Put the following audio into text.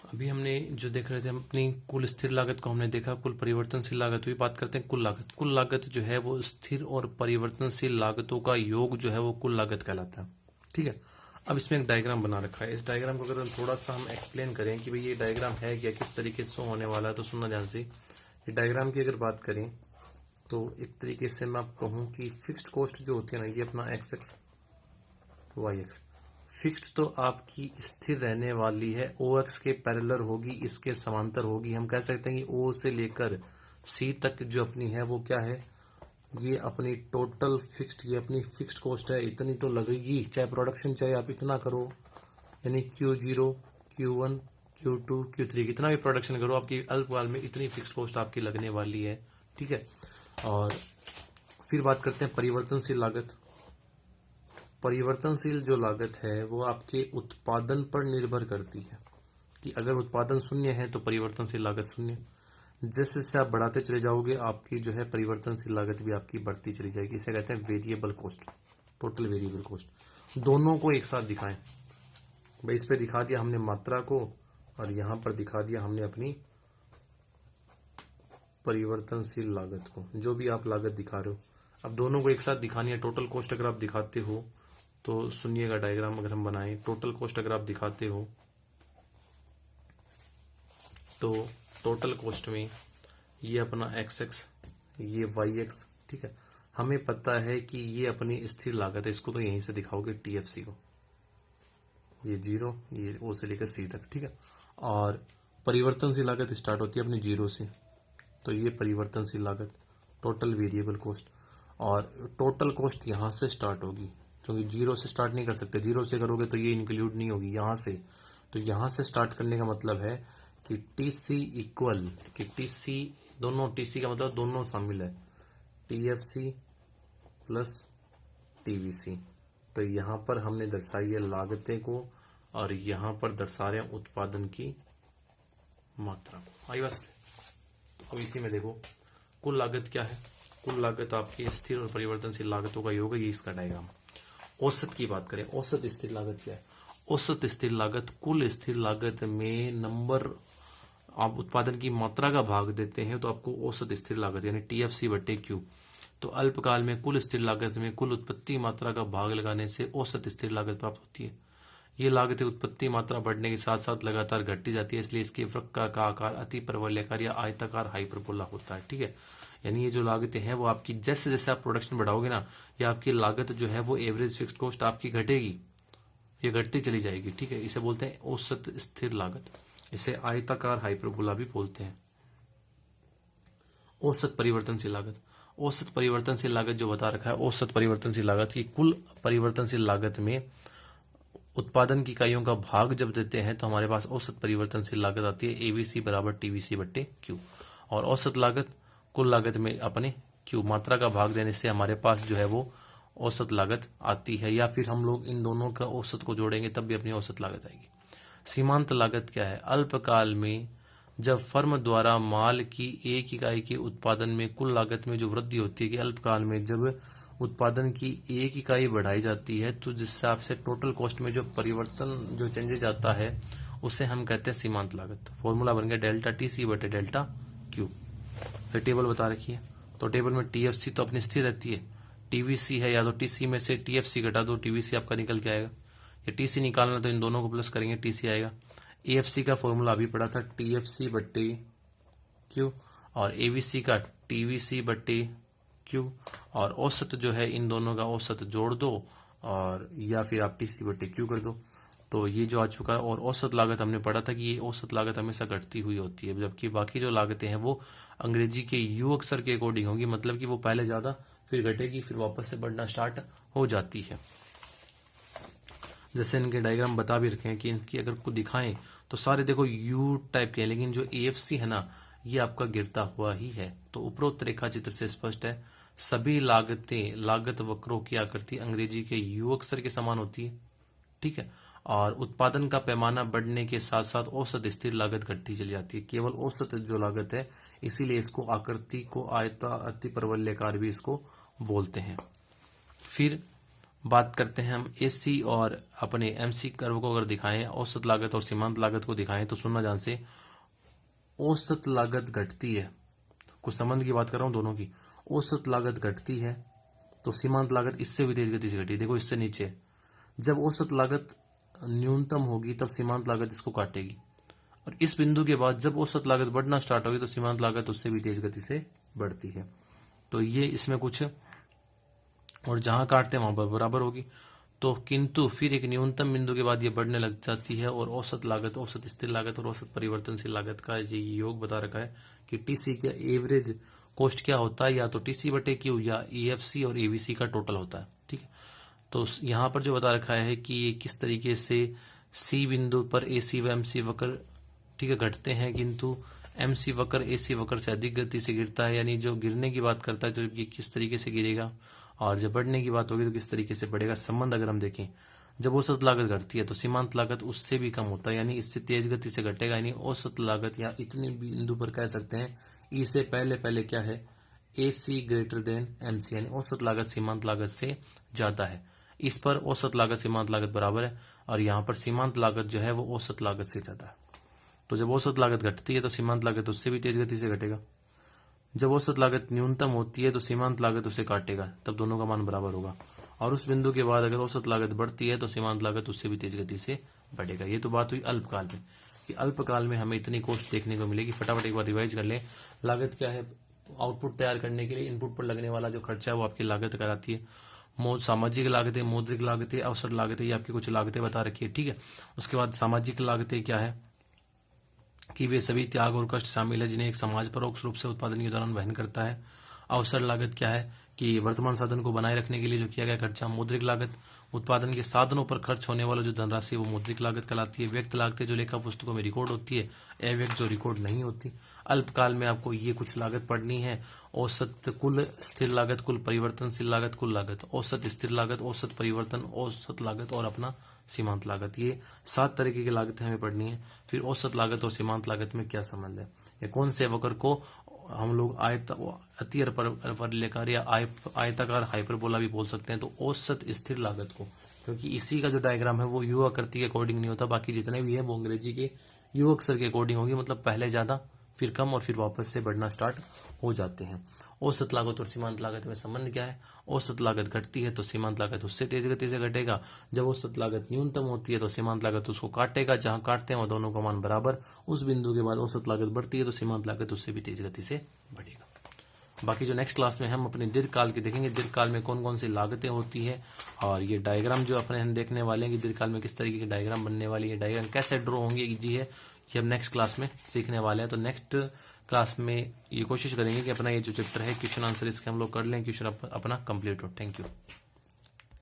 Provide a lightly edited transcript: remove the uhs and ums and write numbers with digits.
अभी हमने जो देख रहे थे, हम अपनी कुल स्थिर लागत को हमने देखा, कुल परिवर्तनशील लागत हुई। बात करते हैं कुल लागत। कुल लागत जो है वो स्थिर और परिवर्तनशील लागतों का योग जो है वो कुल लागत कहलाता है। ठीक है, अब इसमें एक डायग्राम बना रखा है। इस डायग्राम को अगर थोड़ा सा हम एक्सप्लेन करें कि भाई ये डायग्राम है क्या, किस तरीके से होने वाला है, तो सुनना ध्यान से। ये डायग्राम की अगर बात करें तो एक तरीके से मैं आप कहूं कि फिक्स्ड कॉस्ट जो होती है ना, ये अपना X X Y X. Fixed तो आपकी स्थिर रहने वाली है, ओ एक्स के पैरेलल होगी, इसके समांतर होगी। हम कह सकते हैं कि ओ से लेकर सी तक जो अपनी है वो क्या है, ये अपनी टोटल फिक्स्ड, ये अपनी फिक्स्ड कॉस्ट है। इतनी तो लगेगी, चाहे प्रोडक्शन चाहे आप इतना करो, यानी Q0, Q1, Q2, Q3 कितना भी प्रोडक्शन करो, आपकी अल्पकाल में इतनी फिक्स्ड कॉस्ट आपकी लगने वाली है। ठीक है, और फिर बात करते हैं परिवर्तनशील लागत। परिवर्तनशील जो लागत है वो आपके उत्पादन पर निर्भर करती है कि अगर उत्पादन शून्य है तो परिवर्तनशील लागत शून्य। जैसे जैसे आप बढ़ाते चले जाओगे, आपकी जो है परिवर्तनशील लागत भी आपकी बढ़ती चली जाएगी। इसे कहते हैं variable cost, total variable cost. दोनों को एक साथ दिखाएं भाई। इस पे दिखा दिया हमने मात्रा को, और यहां पर दिखा दिया हमने अपनी परिवर्तनशील लागत को, जो भी आप लागत दिखा रहे हो। अब दोनों को एक साथ दिखानी है। टोटल कॉस्ट अगर आप दिखाते हो तो सुनिएगा, डायग्राम अगर हम बनाएं, टोटल कॉस्ट अगर आप दिखाते हो तो टोटल कॉस्ट में ये अपना एक्स एक्स, ये वाई एक्स। ठीक है, हमें पता है कि ये अपनी स्थिर लागत है, इसको तो यहीं से दिखाओगे टीएफसी को, ये 0, ये ओ से लेकर सी तक। ठीक है, और परिवर्तनशील लागत स्टार्ट होती है अपनी 0 से, तो ये परिवर्तनशील लागत टोटल वेरिएबल कॉस्ट। और टोटल कॉस्ट यहां से स्टार्ट होगी, क्योंकि 0 से स्टार्ट नहीं कर सकते। 0 से करोगे तो ये इंक्लूड नहीं होगी यहां से। तो यहां से स्टार्ट करने का मतलब है कि टीसी इक्वल, कि टीसी दोनों, टीसी का मतलब दोनों शामिल है, टीएफसी प्लस टीवीसी। तो यहां पर हमने दर्शाई है लागतें को, और यहां पर दर्शा रहे हैं उत्पादन की मात्रा को। आई बस। अब इसी में देखो कुल लागत क्या है। कुल लागत आपकी स्थिर और परिवर्तनशील लागतों का योग है, ये इसका डायग्राम। औसत की बात करें, औसत स्थिर लागत क्या है? औसत स्थिर लागत कुल स्थिर लागत में नंबर, आप उत्पादन की मात्रा का भाग देते हैं तो आपको औसत स्थिर लागत यानी टीएफसी बटे क्यू। तो अल्पकाल में कुल स्थिर लागत में कुल उत्पत्ति मात्रा का भाग लगाने से औसत स्थिर लागत प्राप्त होती है। ये लागतें उत्पत्ति मात्रा बढ़ने के साथ साथ लगातार घटती जाती है, इसलिए इसके वक्र का आकार अति परवलयाकार या आयताकार हाइपरबोला होता है। ठीक है, यानी ये जो लागतें हैं वो आपकी जैसे जैसे आप प्रोडक्शन बढ़ाओगे ना, या आपकी लागत जो है वो एवरेज फिक्स्ड कॉस्ट आपकी घटेगी, ये घटती चली जाएगी। ठीक है, इसे बोलते हैं औसत स्थिर लागत। इसे आयताकार हाइपरबोला भी बोलते हैं। औसत परिवर्तनशील लागत, औसत परिवर्तनशील लागत जो बता रखा है, औसत परिवर्तनशील लागत की कुल परिवर्तनशील लागत में उत्पादन की इकाइयों का भाग जब देते हैं तो हमारे पास औसत परिवर्तनशील लागत आती है एवीसी बराबर टीवीसी बट्टे क्यू। और औसत लागत कुल लागत में अपने क्यू मात्रा का भाग देने से हमारे पास जो है वो औसत लागत आती है, या फिर हम लोग इन दोनों का औसत को जोड़ेंगे तब भी अपनी औसत लागत आएगी। सीमांत लागत क्या है? अल्पकाल में जब फर्म द्वारा माल की एक इकाई के उत्पादन में कुल लागत में जो वृद्धि होती है, कि अल्पकाल में जब उत्पादन की एक इकाई बढ़ाई जाती है तो जिस हिसाब से टोटल कॉस्ट में जो परिवर्तन, जो चेंजेज आता है, उसे हम कहते हैं सीमांत लागत। फॉर्मूला बन गया डेल्टा टी सी बटे डेल्टा क्यू। फिर टेबल बता रखी है, तो टेबल में टीएफसी तो अपनी स्थिर रहती है, टीवीसी है, या तो टीसी में से टीएफसी घटा दो, टीवीसी आपका निकल के आएगा। या टीसी निकालना तो इन दोनों को प्लस करेंगे, टीसी आएगा। एएफसी का फॉर्मूला अभी पड़ा था, टीएफसी बट्टे क्यू, और एवीसी का टीवीसी बट्टे क्यू। और औसत जो है इन दोनों का औसत जोड़ दो, और या फिर आप टीसी बट्टे क्यू कर दो, तो ये जो आ चुका है। और औसत लागत हमने पढ़ा था कि ये औसत लागत हमेशा घटती हुई होती है, जबकि बाकी जो लागतें हैं वो अंग्रेजी के यू अक्षर के अकॉर्डिंग होंगी, मतलब कि वो पहले ज्यादा फिर घटेगी, फिर वापस से बढ़ना स्टार्ट हो जाती है। जैसे इनके डायग्राम बता भी रखे हैं कि इनकी अगर को दिखाएं तो सारे देखो यू टाइप के हैं, लेकिन जो एएफसी है ना, ये आपका गिरता हुआ ही है। तो उपरोक्त रेखा चित्र से स्पष्ट है सभी लागतें, लागत वक्रों की आकृति अंग्रेजी के यू अक्षर के समान होती है। ठीक है, और उत्पादन का पैमाना बढ़ने के साथ साथ औसत स्थिर लागत घटती चली जाती है। केवल औसत जो लागत है, इसीलिए इसको आकृति को आयता अति परवलयाकार भी इसको बोलते हैं। फिर बात करते हैं हम एसी और अपने एमसी कर्व को अगर दिखाएं, औसत लागत और सीमांत लागत को दिखाएं, तो सुनना ध्यान से, औसत लागत घटती है, कुछ संबंध की बात कर रहा हूं दोनों की, औसत लागत घटती है तो सीमांत लागत इससे भी तेज गति से घटी, देखो इससे नीचे है। जब औसत लागत न्यूनतम होगी तब सीमांत लागत इसको काटेगी, और इस बिंदु के बाद जब औसत लागत बढ़ना स्टार्ट होगी तो सीमांत लागत उससे भी तेज गति से बढ़ती है। तो ये इसमें कुछ, और जहां काटते हैं वहां पर बराबर होगी। तो किंतु फिर एक न्यूनतम बिंदु के बाद ये बढ़ने लग जाती है, और औसत लागत, औसत स्थिर लागत और औसत परिवर्तनशील लागत का ये योग बता रखा है कि टीसी का एवरेज कॉस्ट क्या होता है, या तो टीसी बटे क्यू या ईएफसी और एवीसी का टोटल होता है। ठीक है, तो यहां पर जो बता रखा है कि ये किस तरीके से सी बिंदु पर एसी व एमसी वक्र, ठीक है, घटते हैं, किंतु एमसी वक्र एसी वक्र से अधिक गति से गिरता है, यानी जो गिरने की बात करता है तो ये किस तरीके से गिरेगा, और जब बढ़ने की बात होगी तो किस तरीके से बढ़ेगा। संबंध अगर हम देखें, जब औसत लागत घटती है तो सीमांत लागत उससे भी कम होता है, यानी इससे तेज गति से घटेगा, यानी औसत लागत या इतने बिंदु पर कह सकते हैं ई से पहले पहले क्या है, ए सी ग्रेटर देन एम सी, यानी औसत लागत सीमांत लागत से ज्यादा है। इस पर औसत लागत सीमांत लागत बराबर है, और यहाँ पर सीमांत लागत जो है वो औसत लागत से ज्यादा है। तो जब औसत लागत घटती है तो सीमांत लागत उससे भी तेज गति से घटेगा। जब औसत लागत न्यूनतम होती है तो सीमांत लागत उसे काटेगा, तब दोनों का मान बराबर होगा। और उस बिंदु के बाद अगर औसत लागत बढ़ती है तो सीमांत लागत उससे भी तेज गति से बढ़ेगा। ये तो बात हुई अल्पकाल में, कि अल्पकाल में हमें इतनी कॉस्ट देखने को मिलेगी। फटाफट एक बार रिवाइज कर लें। लागत क्या है, आउटपुट तैयार करने के लिए इनपुट पर लगने वाला जो खर्चा है वो आपकी लागत कराती है। सामाजिक लागतें, मौद्रिक लागतें, अवसर लागतें, ये आपकी कुछ लागतें बता रखी है। ठीक है, उसके बाद सामाजिक लागतें क्या है कि वे सभी त्याग और कष्ट शामिल है जिन्हें एक समाज परोक्ष रूप से उत्पादन के दौरान वहन करता है। अवसर लागत क्या है कि वर्तमान साधन को बनाए रखने के लिए जो किया गया खर्चा। मौद्रिक लागत, उत्पादन के साधनों पर खर्च होने वाला जो धनराशि है वो मौद्रिक लागत कहलाती है। व्यक्त लागतें जो लेखा पुस्तकों में रिकॉर्ड होती है, अव्यक्त जो रिकॉर्ड नहीं होती। अल्पकाल में आपको ये कुछ लागत पढ़नी है। औसत, कुल स्थिर लागत, कुल परिवर्तनशील लागत, कुल लागत, औसत स्थिर लागत, औसत परिवर्तन, औसत लागत और अपना सीमांत लागत, ये 7 तरीके की लागतें हमें पढ़नी है। फिर औसत लागत और सीमांत लागत में क्या संबंध है, या कौन से वक्र को हम लोग अति परलेखाकार या आयताकार हाइपरबोला भी बोल सकते हैं। तो औसत स्थिर लागत को, क्योंकि इसी का जो डायग्राम है वो यू आकृति के अकॉर्डिंग नहीं होता, बाकी जितने भी है वो अंग्रेजी के यू अक्षर के अकॉर्डिंग होगी, मतलब पहले ज्यादा फिर कम और फिर वापस से बढ़ना स्टार्ट हो जाते हैं। औसत लागत और सीमांत लागत में संबंध क्या है, औसत लागत घटती है तो सीमांत लागत उससे तेज गति से घटेगा। जब औसत लागत न्यूनतम होती है तो सीमांत लागत उसको काटेगा, जहां काटते हैं वो दोनों का मान बराबर। उस बिंदु के बाद औसत लागत बढ़ती है तो सीमांत लागत उससे भी तेज गति से बढ़ेगा। बाकी जो नेक्स्ट क्लास में हम अपने दीर्घकाल की देखेंगे, दीर्घकाल में कौन कौन सी लागतें होती है, और ये डायग्राम जो अपने हम देखने वाले हैं कि दीर्घकाल में किस तरीके की डायग्राम बनने वाली है, डायग्राम कैसे ड्रॉ होंगे जी है, ये हम नेक्स्ट क्लास में सीखने वाले हैं। तो नेक्स्ट क्लास में ये कोशिश करेंगे कि अपना ये जो चैप्टर है क्वेश्चन आंसर इसके हम लोग कर लें, क्वेश्चन अपना कंप्लीट हो। Thank you.